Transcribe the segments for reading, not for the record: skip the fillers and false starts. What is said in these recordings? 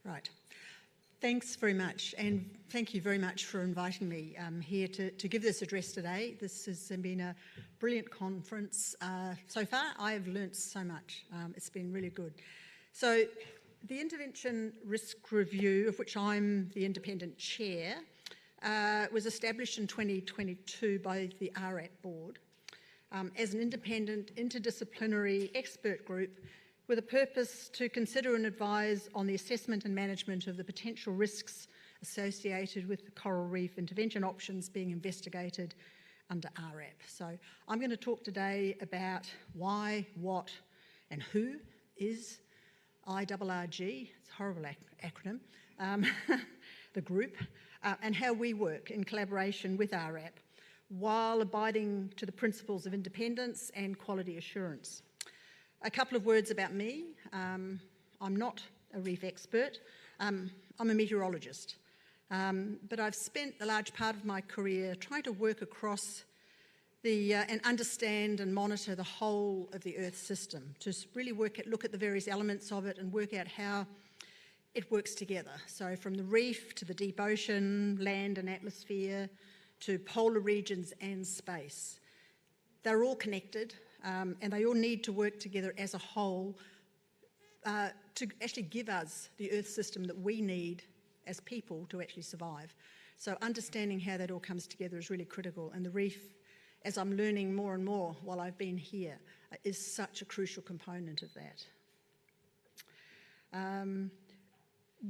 Right. Thanks very much, and thank you very much for inviting me here to give this address today. This has been a brilliant conference so far. I have learnt so much. It's been really good. So the Intervention Risk Review, of which I'm the independent chair, was established in 2022 by the RRAP board as an independent interdisciplinary expert group with a purpose to consider and advise on the assessment and management of the potential risks associated with the coral reef intervention options being investigated under RRAP. So I'm going to talk today about why, what and who is IRRG, it's a horrible acronym, the group, and how we work in collaboration with RRAP while abiding to the principles of independence and quality assurance. A couple of words about me. I'm not a reef expert. I'm a meteorologist. But I've spent a large part of my career trying to work across and understand and monitor the whole of the Earth system, to really look at the various elements of it and work out how it works together. So from the reef to the deep ocean, land and atmosphere, to polar regions and space. They're all connected. And they all need to work together as a whole to actually give us the Earth system that we need as people to actually survive. So understanding how that all comes together is really critical, and the reef, as I'm learning more and more while I've been here, is such a crucial component of that.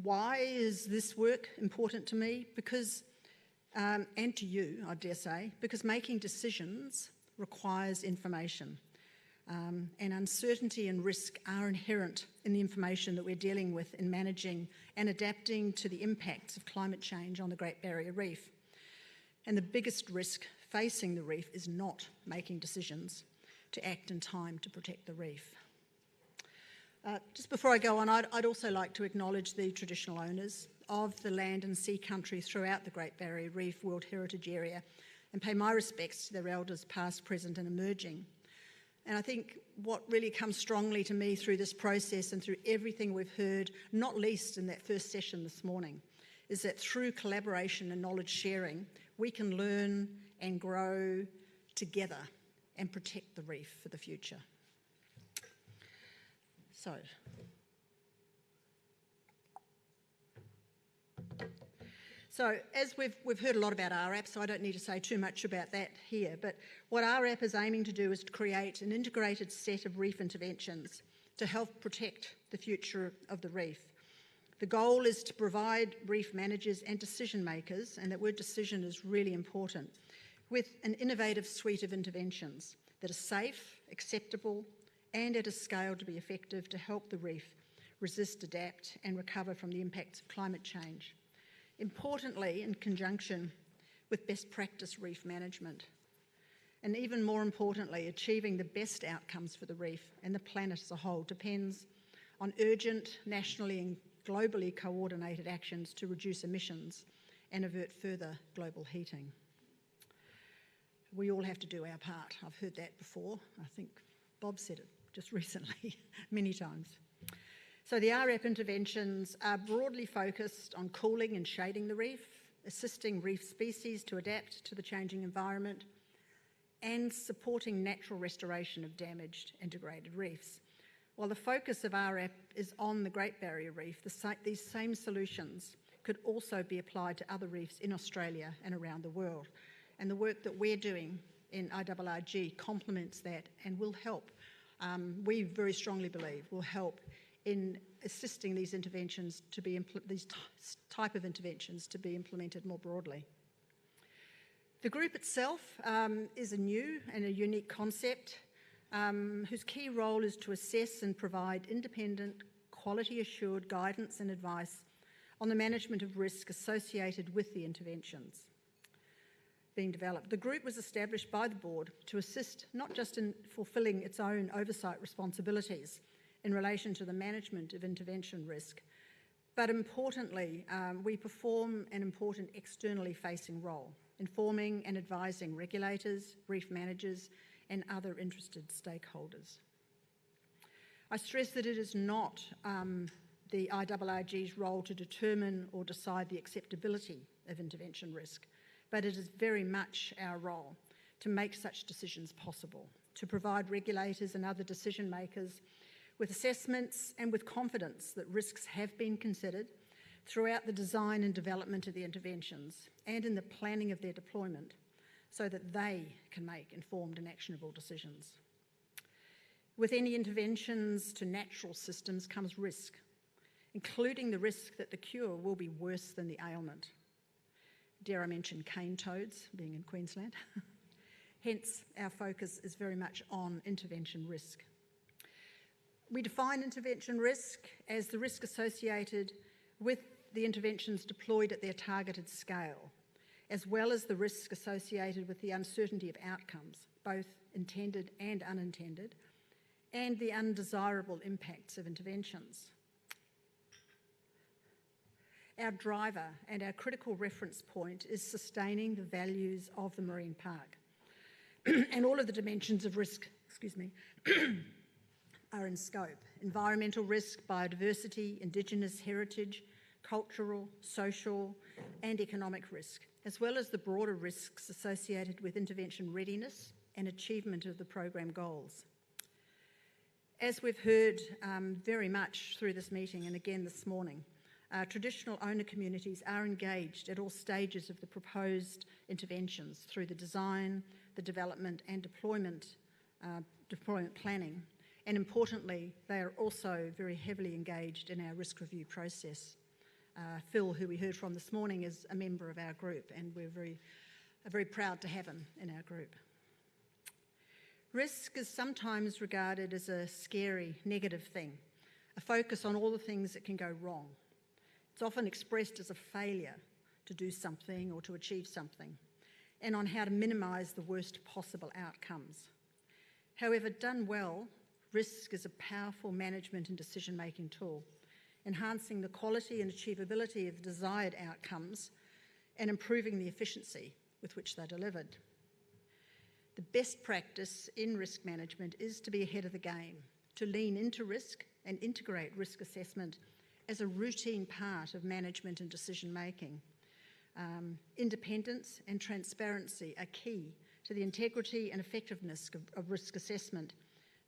Why is this work important to me? Because, and to you, I dare say, because making decisions requires information, and uncertainty and risk are inherent in the information that we're dealing with in managing and adapting to the impacts of climate change on the Great Barrier Reef. And the biggest risk facing the reef is not making decisions to act in time to protect the reef. Just before I go on, I'd also like to acknowledge the traditional owners of the land and sea country throughout the Great Barrier Reef World Heritage Area, and pay my respects to their elders past, present and emerging. And I think what really comes strongly to me through this process and through everything we've heard, not least in that first session this morning, is that through collaboration and knowledge sharing, we can learn and grow together and protect the reef for the future. So as we've heard a lot about RRAP, so I don't need to say too much about that here, but what RRAP is aiming to do is to create an integrated set of reef interventions to help protect the future of the reef. The goal is to provide reef managers and decision makers, and that word decision is really important, with an innovative suite of interventions that are safe, acceptable, and at a scale to be effective to help the reef resist, adapt, and recover from the impacts of climate change. Importantly, in conjunction with best practice reef management. And even more importantly, achieving the best outcomes for the reef and the planet as a whole depends on urgent, nationally and globally coordinated actions to reduce emissions and avert further global heating. We all have to do our part. I've heard that before. I think Bob said it just recently, many times. So the RRAP interventions are broadly focused on cooling and shading the reef, assisting reef species to adapt to the changing environment, and supporting natural restoration of damaged and degraded reefs. While the focus of RRAP is on the Great Barrier Reef, these same solutions could also be applied to other reefs in Australia and around the world. And the work that we're doing in IRRG complements that and will help, we very strongly believe, will help in assisting these interventions to be these type of interventions to be implemented more broadly. The group itself is a new and a unique concept whose key role is to assess and provide independent, quality-assured guidance and advice on the management of risk associated with the interventions being developed. The group was established by the board to assist not just in fulfilling its own oversight responsibilities in relation to the management of intervention risk, but importantly, we perform an important externally facing role, informing and advising regulators, reef managers, and other interested stakeholders. I stress that it is not the IRRG's role to determine or decide the acceptability of intervention risk, but it is very much our role to make such decisions possible, to provide regulators and other decision makers with assessments and with confidence that risks have been considered throughout the design and development of the interventions and in the planning of their deployment, so that they can make informed and actionable decisions. With any interventions to natural systems comes risk, including the risk that the cure will be worse than the ailment. Dare I mention cane toads, being in Queensland? Hence, our focus is very much on intervention risk. We define intervention risk as the risk associated with the interventions deployed at their targeted scale, as well as the risk associated with the uncertainty of outcomes, both intended and unintended, and the undesirable impacts of interventions. Our driver and our critical reference point is sustaining the values of the marine park. And all of the dimensions of risk, are in scope. Environmental risk, biodiversity, Indigenous heritage, cultural, social and economic risk, as well as the broader risks associated with intervention readiness and achievement of the program goals. As we've heard very much through this meeting and again this morning, traditional owner communities are engaged at all stages of the proposed interventions through the design, the development and deployment planning. And importantly, they are also very heavily engaged in our risk review process. Phil, who we heard from this morning, is a member of our group, and we're very proud to have him in our group. Risk is sometimes regarded as a scary, negative thing, a focus on all the things that can go wrong. It's often expressed as a failure to do something or to achieve something, and on how to minimise the worst possible outcomes. However, done well, risk is a powerful management and decision-making tool, enhancing the quality and achievability of desired outcomes and improving the efficiency with which they're delivered. The best practice in risk management is to be ahead of the game, to lean into risk and integrate risk assessment as a routine part of management and decision-making. Independence and transparency are key to the integrity and effectiveness of risk assessment,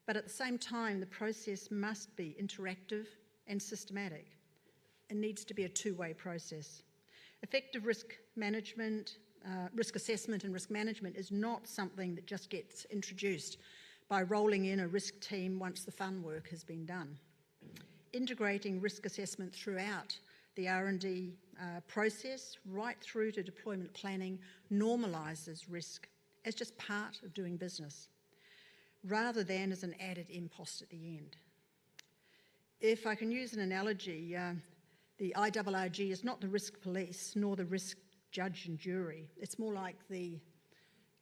but at the same time, the process must be interactive and systematic. It needs to be a two-way process. Effective risk management, risk assessment and risk management is not something that just gets introduced by rolling in a risk team once the fun work has been done. Integrating risk assessment throughout the R&D process, right through to deployment planning, normalises risk as just part of doing business, rather than as an added impost at the end. If I can use an analogy, the IRRG is not the risk police nor the risk judge and jury. It's more like the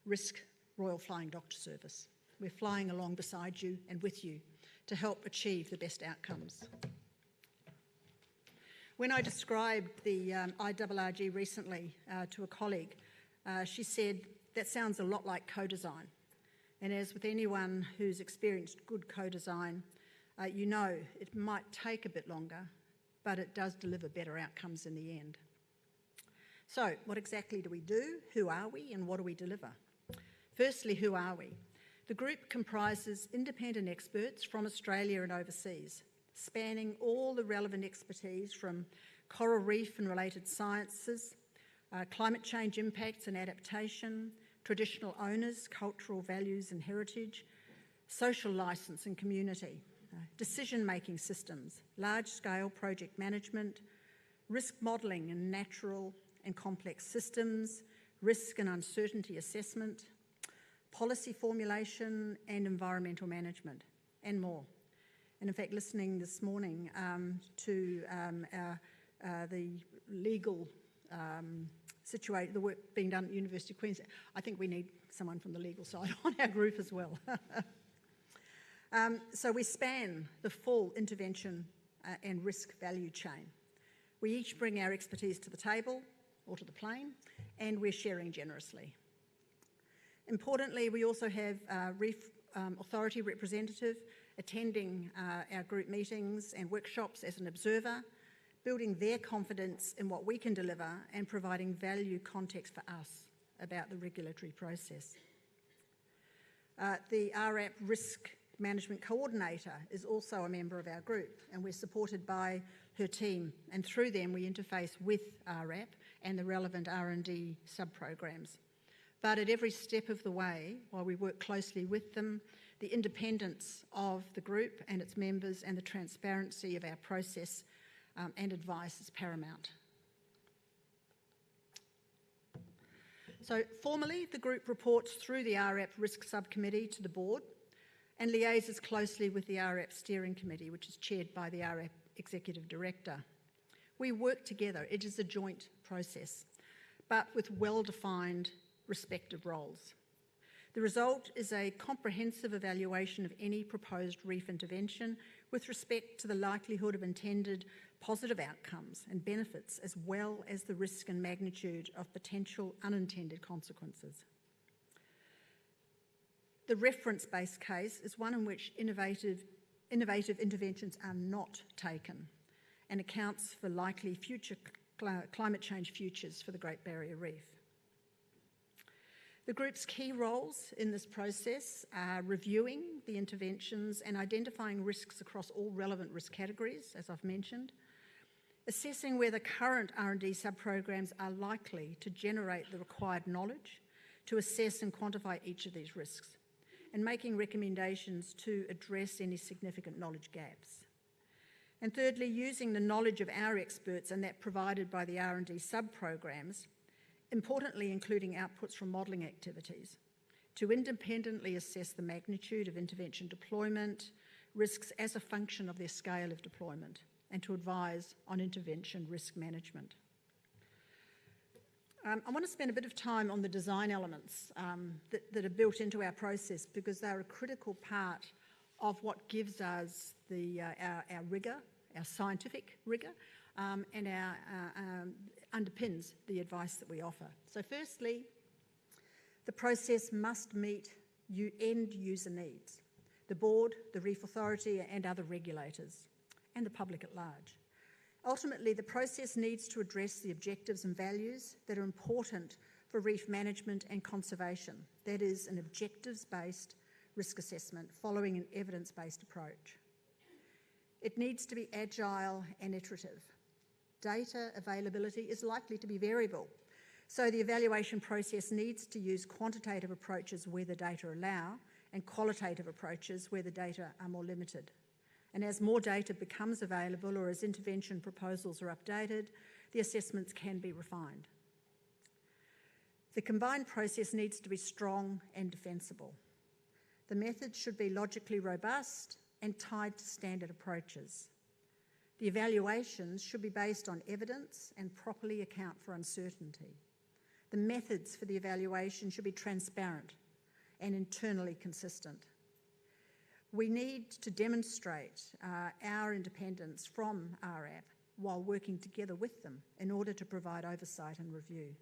risk Royal Flying Doctor Service. We're flying along beside you and with you to help achieve the best outcomes. When I described the IRRG recently to a colleague, she said, that sounds a lot like co-design. And as with anyone who's experienced good co-design, you know it might take a bit longer, but it does deliver better outcomes in the end. So what exactly do we do? Who are we and what do we deliver? Firstly, who are we? The group comprises independent experts from Australia and overseas, spanning all the relevant expertise from coral reef and related sciences, climate change impacts and adaptation, traditional owners, cultural values and heritage, social licence and community, decision-making systems, large-scale project management, risk modelling in natural and complex systems, risk and uncertainty assessment, policy formulation and environmental management, and more. And in fact, listening this morning to the legal the work being done at the University of Queensland, I think we need someone from the legal side on our group as well. So we span the full intervention and risk value chain. We each bring our expertise to the table or to the plane, and we're sharing generously. Importantly, we also have a Reef Authority representative attending our group meetings and workshops as an observer, building their confidence in what we can deliver and providing value context for us about the regulatory process. The RRAP Risk Management Coordinator is also a member of our group, and we're supported by her team, and through them we interface with RRAP and the relevant R&D sub-programs. But at every step of the way, while we work closely with them, the independence of the group and its members and the transparency of our process and advice is paramount. So formally, the group reports through the RRAP Risk Subcommittee to the board and liaises closely with the RRAP Steering Committee, which is chaired by the RRAP Executive Director. We work together. It is a joint process, but with well-defined respective roles. The result is a comprehensive evaluation of any proposed reef intervention with respect to the likelihood of intended positive outcomes and benefits, as well as the risk and magnitude of potential unintended consequences. The reference-based case is one in which innovative interventions are not taken and accounts for likely future climate change futures for the Great Barrier Reef. The group's key roles in this process are reviewing the interventions and identifying risks across all relevant risk categories, as I've mentioned, assessing whether current R&D sub-programs are likely to generate the required knowledge to assess and quantify each of these risks, and making recommendations to address any significant knowledge gaps. And thirdly, using the knowledge of our experts and that provided by the R&D sub-programs, importantly including outputs from modelling activities, to independently assess the magnitude of intervention deployment, risks as a function of their scale of deployment, and to advise on intervention risk management. I want to spend a bit of time on the design elements that are built into our process, because they're a critical part of what gives us our rigour, our scientific rigour, and underpins the advice that we offer. So firstly, the process must meet end user needs, the board, the Reef Authority and other regulators, and the public at large. Ultimately, the process needs to address the objectives and values that are important for reef management and conservation. That is, an objectives-based risk assessment following an evidence-based approach. It needs to be agile and iterative. Data availability is likely to be variable, so the evaluation process needs to use quantitative approaches where the data allow and qualitative approaches where the data are more limited. And as more data becomes available or as intervention proposals are updated, the assessments can be refined. The combined process needs to be strong and defensible. The method should be logically robust and tied to standard approaches. The evaluations should be based on evidence and properly account for uncertainty. The methods for the evaluation should be transparent and internally consistent. We need to demonstrate our independence from RRAP while working together with them in order to provide oversight and review.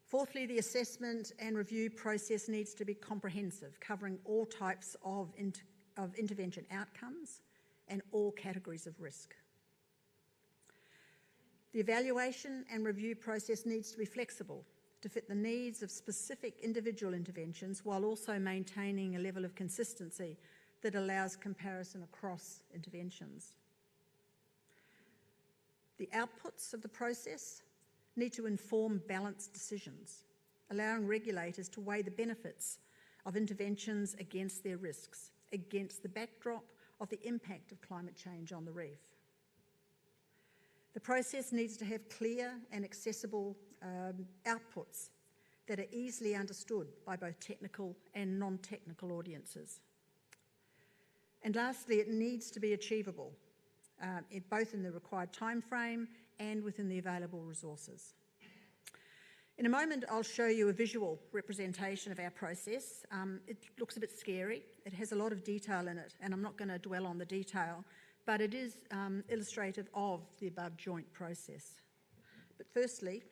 Fourthly, the assessment and review process needs to be comprehensive, covering all types of intervention outcomes and all categories of risk. The evaluation and review process needs to be flexible to fit the needs of specific individual interventions while also maintaining a level of consistency that allows comparison across interventions. The outputs of the process need to inform balanced decisions, allowing regulators to weigh the benefits of interventions against their risks, against the backdrop of the impact of climate change on the reef. The process needs to have clear and accessible outputs that are easily understood by both technical and non-technical audiences. And lastly, it needs to be achievable, both in the required time frame and within the available resources. In a moment, I'll show you a visual representation of our process. It looks a bit scary. It has a lot of detail in it, and I'm not going to dwell on the detail, but it is illustrative of the above joint process. But firstly,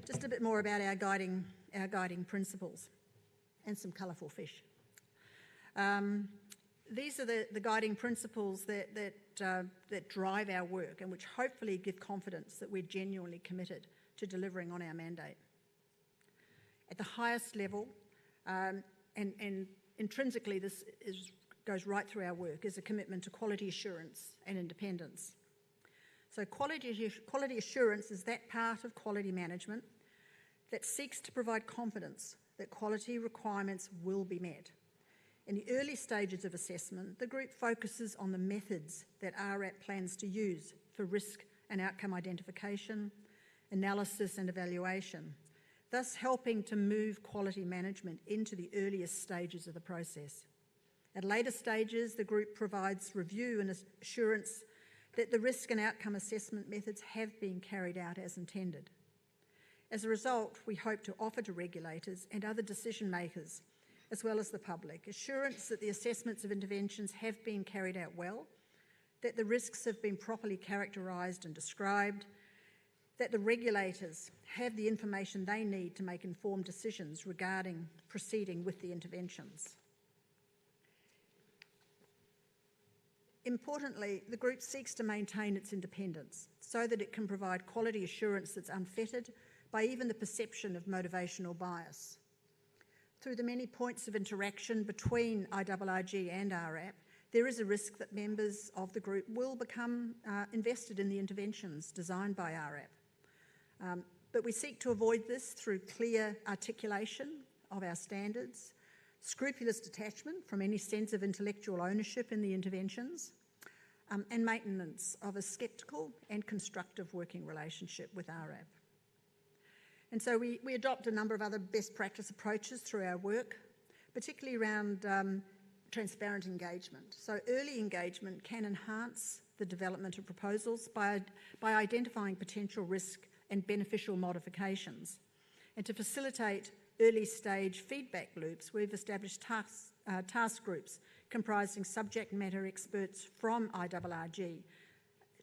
just a bit more about our guiding principles. and some colourful fish. These are the guiding principles that drive our work and which hopefully give confidence that we're genuinely committed to delivering on our mandate. At the highest level, and intrinsically this goes right through our work, is a commitment to quality assurance and independence. So quality assurance is that part of quality management that seeks to provide confidence that quality requirements will be met. In the early stages of assessment, the group focuses on the methods that RRAP plans to use for risk and outcome identification, analysis and evaluation, thus helping to move quality management into the earliest stages of the process. At later stages, the group provides review and assurance that the risk and outcome assessment methods have been carried out as intended. As a result, we hope to offer to regulators and other decision makers, as well as the public, assurance that the assessments of interventions have been carried out well, that the risks have been properly characterised and described, that the regulators have the information they need to make informed decisions regarding proceeding with the interventions. Importantly, the group seeks to maintain its independence so that it can provide quality assurance that's unfettered by even the perception of motivational bias. Through the many points of interaction between IRRG and RRAP, there is a risk that members of the group will become invested in the interventions designed by RRAP. But we seek to avoid this through clear articulation of our standards, scrupulous detachment from any sense of intellectual ownership in the interventions, and maintenance of a sceptical and constructive working relationship with RRAP. And so we adopt a number of other best practice approaches through our work, particularly around transparent engagement. So early engagement can enhance the development of proposals by identifying potential risk and beneficial modifications. And to facilitate early stage feedback loops, we've established task groups comprising subject matter experts from IRRG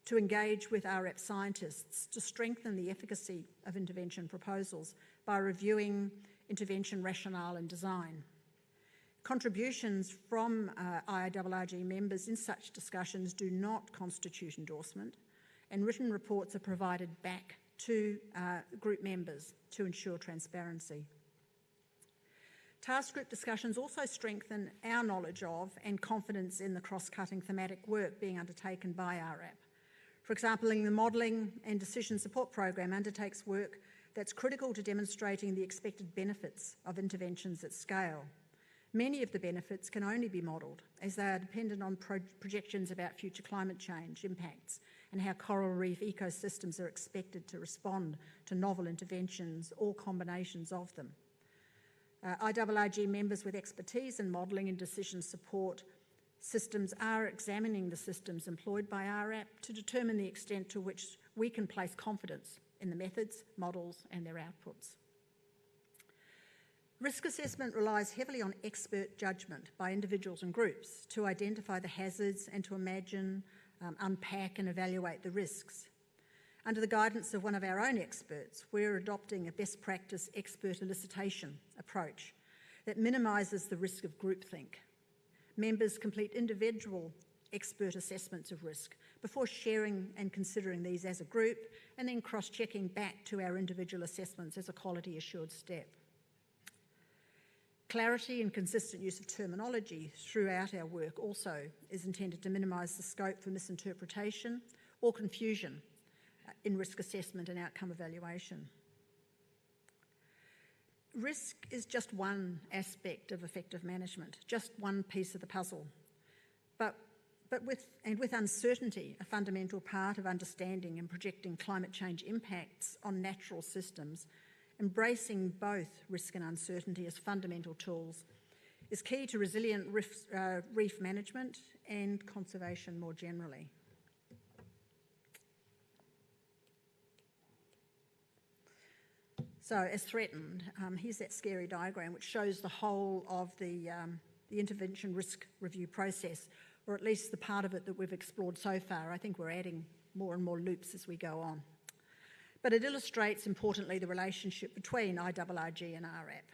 to engage with RRAP scientists to strengthen the efficacy of intervention proposals by reviewing intervention rationale and design. Contributions from IRRG members in such discussions do not constitute endorsement, and written reports are provided back to group members to ensure transparency. Task group discussions also strengthen our knowledge of and confidence in the cross-cutting thematic work being undertaken by RRAP. For example, the Modelling and Decision Support Program undertakes work that's critical to demonstrating the expected benefits of interventions at scale. Many of the benefits can only be modelled as they are dependent on projections about future climate change impacts and how coral reef ecosystems are expected to respond to novel interventions or combinations of them. IRRG members with expertise in modelling and decision support systems are examining the systems employed by RRAP to determine the extent to which we can place confidence in the methods, models and their outputs. Risk assessment relies heavily on expert judgment by individuals and groups to identify the hazards and to imagine, unpack and evaluate the risks. Under the guidance of one of our own experts, we're adopting a best practice expert elicitation approach that minimises the risk of groupthink. Members complete individual expert assessments of risk before sharing and considering these as a group and then cross-checking back to our individual assessments as a quality assured step. Clarity and consistent use of terminology throughout our work also is intended to minimise the scope for misinterpretation or confusion in risk assessment and outcome evaluation. Risk is just one aspect of effective management, just one piece of the puzzle. But with uncertainty, a fundamental part of understanding and projecting climate change impacts on natural systems, embracing both risk and uncertainty as fundamental tools is key to resilient reef management and conservation more generally. So, as threatened, here's that scary diagram which shows the whole of the intervention risk review process, or at least the part of it that we've explored so far. I think we're adding more and more loops as we go on. But it illustrates, importantly, the relationship between IRRG and RRAP.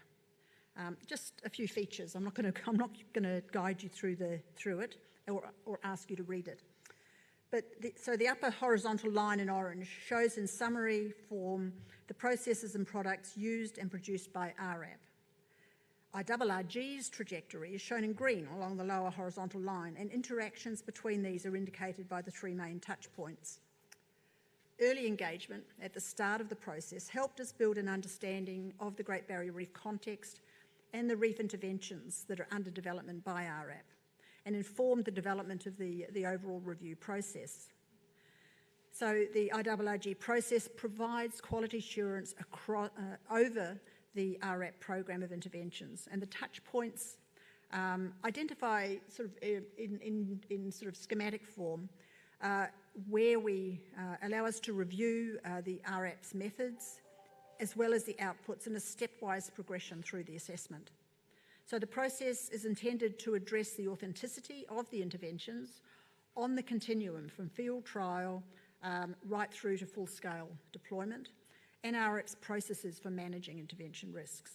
Just a few features. I'm not going to guide you through it or ask you to read it. But so the upper horizontal line in orange shows in summary form the processes and products used and produced by RRAP. IRRG's trajectory is shown in green along the lower horizontal line, and interactions between these are indicated by the three main touch points. Early engagement at the start of the process helped us build an understanding of the Great Barrier Reef context and the reef interventions that are under development by RRAP, and informed the development of the overall review process. So the IRRG process provides quality assurance over the RRAP program of interventions, and the touch points identify sort of in sort of schematic form where we allow us to review the RRAP's methods as well as the outputs in a stepwise progression through the assessment. So the process is intended to address the authenticity of the interventions on the continuum from field trial right through to full-scale deployment, and RRAP's processes for managing intervention risks.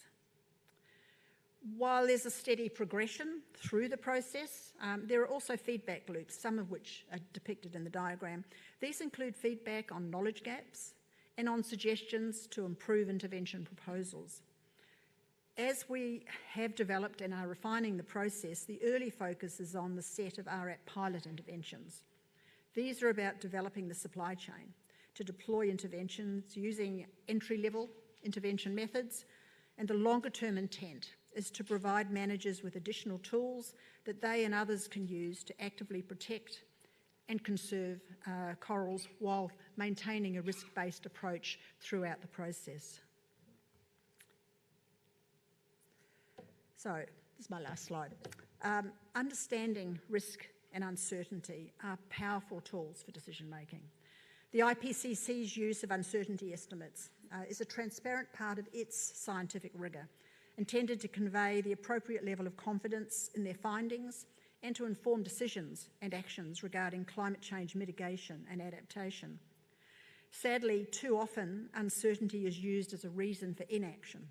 While there's a steady progression through the process, there are also feedback loops, some of which are depicted in the diagram. These include feedback on knowledge gaps and on suggestions to improve intervention proposals. As we have developed and are refining the process, the early focus is on the set of RRAP pilot interventions. These are about developing the supply chain to deploy interventions using entry-level intervention methods, and the longer-term intent is to provide managers with additional tools that they and others can use to actively protect and conserve corals while maintaining a risk-based approach throughout the process. So, this is my last slide. Understanding risk and uncertainty are powerful tools for decision making. The IPCC's use of uncertainty estimates is a transparent part of its scientific rigour, intended to convey the appropriate level of confidence in their findings and to inform decisions and actions regarding climate change mitigation and adaptation. Sadly, too often, uncertainty is used as a reason for inaction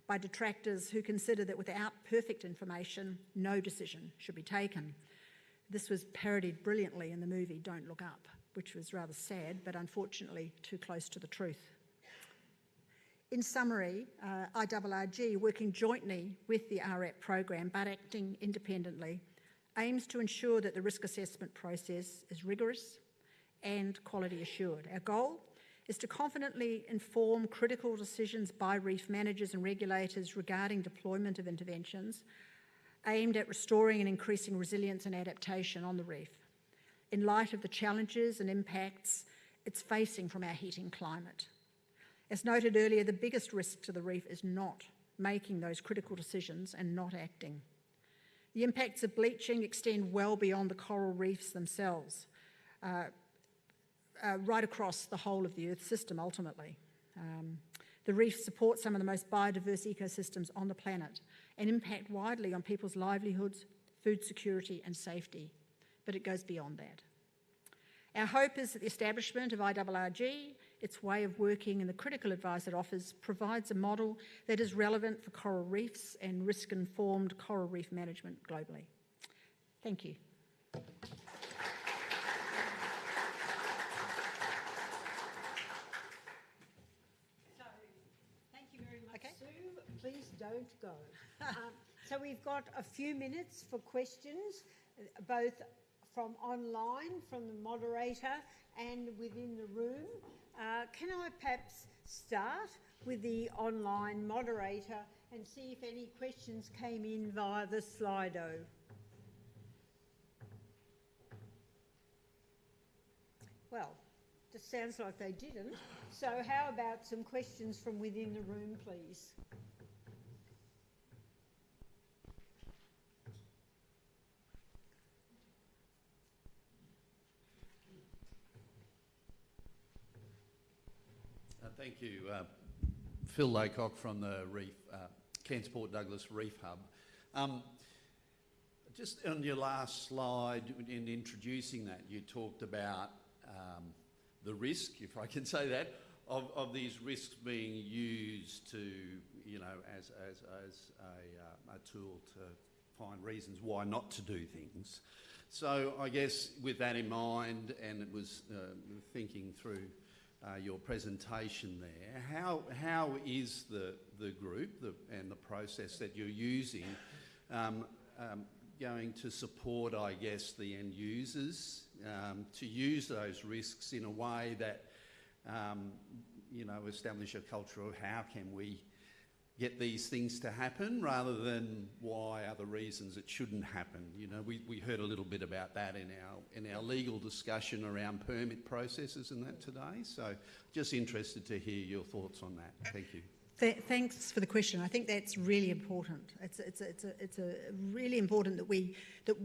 by detractors who consider that without perfect information, no decision should be taken. This was parodied brilliantly in the movie Don't Look Up, which was rather sad, but unfortunately too close to the truth. In summary, IRRG, working jointly with the RRAP program but acting independently, aims to ensure that the risk assessment process is rigorous and quality assured. Our goal is to confidently inform critical decisions by reef managers and regulators regarding deployment of interventions aimed at restoring and increasing resilience and adaptation on the reef, in light of the challenges and impacts it's facing from our heating climate. As noted earlier, the biggest risk to the reef is not making those critical decisions and not acting. The impacts of bleaching extend well beyond the coral reefs themselves, right across the whole of the Earth system ultimately. The reefs support some of the most biodiverse ecosystems on the planet and impact widely on people's livelihoods, food security and safety, but it goes beyond that. Our hope is that the establishment of IRRG, its way of working and the critical advice it offers, provides a model that is relevant for coral reefs and risk-informed coral reef management globally. Thank you. Thank you very much, Sue. Please don't go. So we've got a few minutes for questions, both from online, from the moderator and within the room. Can I perhaps start with the online moderator and see if any questions came in via the Slido? Well, just sounds like they didn't. So how about some questions from within the room, please? Thank you. Phil Laycock from the Reef, Cairns Port Douglas Reef Hub. Just on your last slide, in introducing that, you talked about the risk, if I can say that, of these risks being used to, as a tool to find reasons why not to do things. So I guess with that in mind, and it was thinking through your presentation there, how is the group and the process that you're using going to support, I guess, the end users to use those risks in a way that establish a culture of how can we get these things to happen rather than why are the reasons it shouldn't happen. We heard a little bit about that in our legal discussion around permit processes and that today. So just interested to hear your thoughts on that. Thank you. Thanks for the question. I think that's really important. It's really important that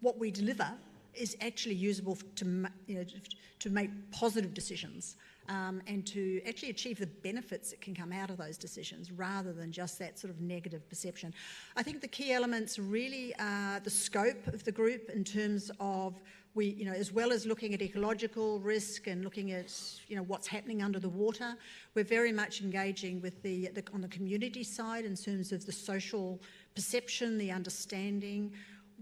what we deliver is actually usable to make positive decisions and to actually achieve the benefits that can come out of those decisions rather than just that sort of negative perception. I think the key elements really are the scope of the group in terms of as well as looking at ecological risk and looking at what's happening under the water, we're very much engaging with on the community side in terms of the social perception, the understanding,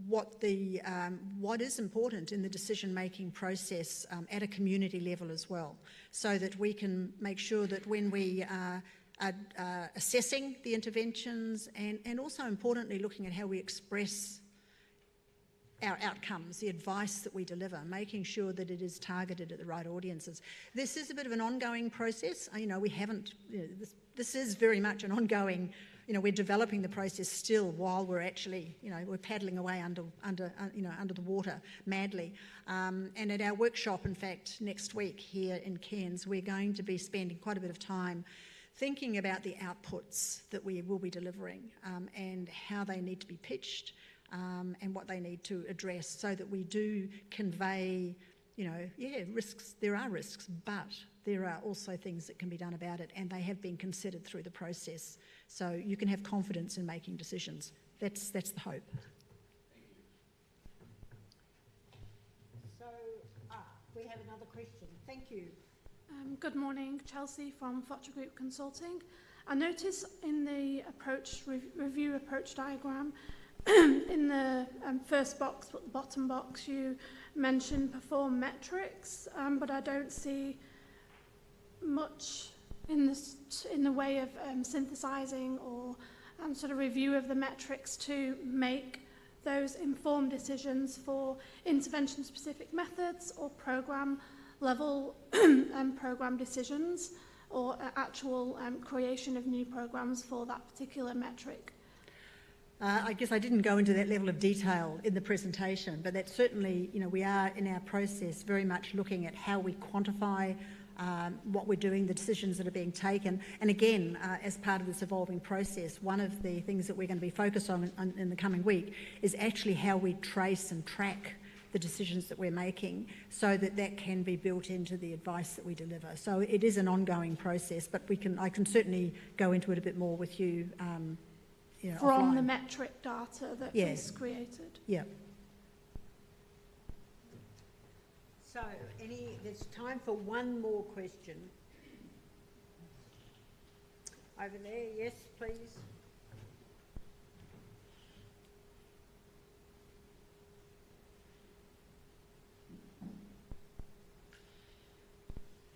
what is important in the decision-making process at a community level as well, so that we can make sure that when we are assessing the interventions and also importantly looking at how we express our outcomes, the advice that we deliver, making sure that it is targeted at the right audiences. This is a bit of an ongoing process. We haven't, this is very much an ongoing, we're developing the process still while we're actually, we're paddling away under the water madly. And at our workshop, in fact, next week here in Cairns, we're going to be spending quite a bit of time thinking about the outputs that we will be delivering and how they need to be pitched. And what they need to address so that we do convey, risks. There are risks, but there are also things that can be done about it, and they have been considered through the process. So you can have confidence in making decisions. That's the hope. So, we have another question. Thank you. Good morning, Chelsea from Fletcher Group Consulting. I notice in the review approach diagram, in the first box, but the bottom box, you mentioned perform metrics, but I don't see much in the way of synthesizing or sort of review of the metrics to make those informed decisions for intervention-specific methods or program level program decisions or actual creation of new programs for that particular metric. I guess I didn't go into that level of detail in the presentation, but that's certainly, we are in our process very much looking at how we quantify what we're doing, the decisions that are being taken. And again, as part of this evolving process, one of the things that we're going to be focused on in the coming week is actually how we trace and track the decisions that we're making so that that can be built into the advice that we deliver. So it is an ongoing process, but I can certainly go into it a bit more with you from offline. The metric data that is created. Yeah. So, there's time for one more question. Over there, yes, please.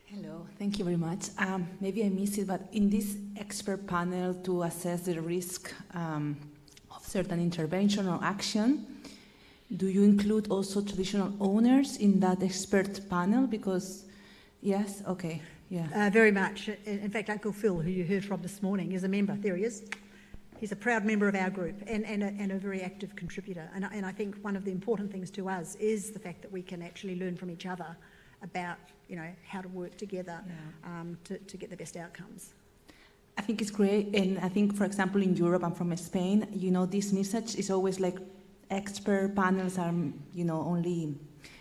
Hello, thank you very much. Maybe I missed it, but in this expert panel to assess the risk of certain intervention or action, do you include also traditional owners in that expert panel? Because, yes, okay, yeah. Very much. In fact, Uncle Phil, who you heard from this morning, is a member. There he is. He's a proud member of our group and a very active contributor. And I think one of the important things to us is the fact that we can actually learn from each other about how to work together to get the best outcomes. I think it's great, and I think, for example, in Europe, I'm from Spain, this message is always like expert panels are, only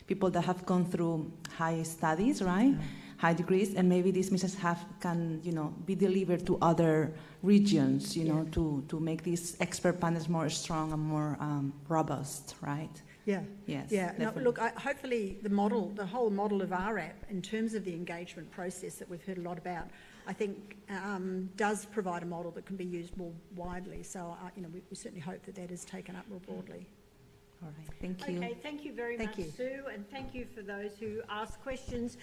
people that have gone through high studies, right? High degrees, and maybe this message can be delivered to other regions, to make these expert panels more strong and more robust, right? Yeah. Yes, Yeah. No, definitely. look, hopefully the whole model of RRAP, in terms of the engagement process that we've heard a lot about, I think does provide a model that can be used more widely. So, we certainly hope that is taken up more broadly. All right, thank you. Okay, thank you very Thank much, you. Sue, and thank you for those who asked questions.